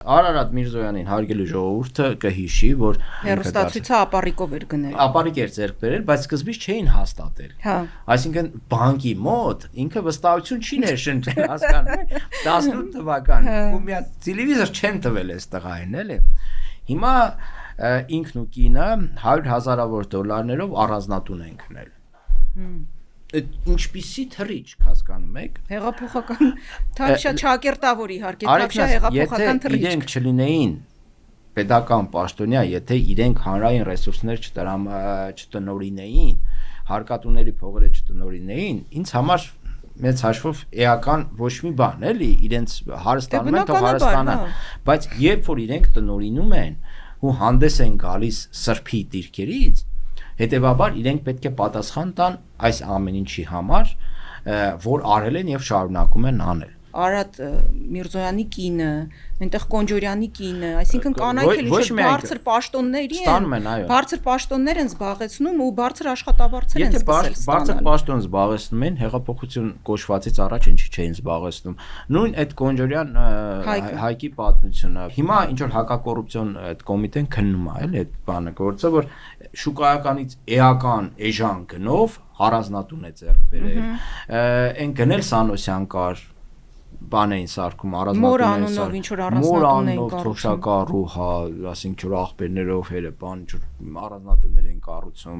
Արարատ Միրզոյանին հարգելի ժողովուրդը կհիշի, որ հեռուստացույցը ապառիկով էր գնել։ Ապառիկ էր ձեռք բերել, բայց սկզբից չէին հաստատել։ Հա։ Այսինքն բանկի մոտ ինքը վստահություն չի ներշնչել, հասկանում եք, 18 թվական, ու մի հատ տելևիզոր չեն տվել այս տղային, էլի։ Հիմա ինքն ու կինը 100,000-ավոր դոլարներով առանձնատուն են գնել։ Ինչպիսի թռիչք, հասկանում եք։ Հեղափոխական թավշա չակերտավոր իհարկե, թավշա հեղափոխական թռիչք։ Եթե իրենք չլինեին պետական պաշտոնյա, եթե իրենք հանրային ռեսուրսներ չտնօրինեին, հարկատուների փողերը չտնօրինեին, ինձ համար մեծ հաշվով էական ոչ մի բան, էլի, իրենց հարստանում են, թող հարստանան, բայց երբ որ իրենք տնօրինում են ու հանդես են գալիս սրբի դիրքերից, հետևաբար իրենք պետք է պատասխան տան այս ամեն ինչի համար, որ արել են եւ շարունակում են անել։ Արարատ Միրզոյանի կինը, այնտեղ Կոնջորյանի կինը, այսինքն կանայք էլ ինչ բարձր պաշտոնների են, բարձր պաշտոններ են զբաղեցնում ու բարձր աշխատավարձեր են սկսել ստանալ։ Բարձր պաշտոն զբաղեցնում են, հեղափոխություն կոչվածից առաջ ինչի չէին զբաղեցնում։ Նույն այդ Կոնջորյան Հայկի պատմությունը։ Հիմա ինչ որ հակակոռուպցիոն այդ կոմիտեն քննում է, էլի այդ բանը, գործը որ շուկայականից էական էժան գնով առանձնատուն է ձեռք բերել։ Այն գնել Սանոսյան կար բան էին սարքում Մոր անունով ինչ որ առանձնատուն էին կառուցում, թոշակառու, հա, ասենք ինչ որ աղբերներով հերը բան ինչ որ առանձնատներ էին կառուցում,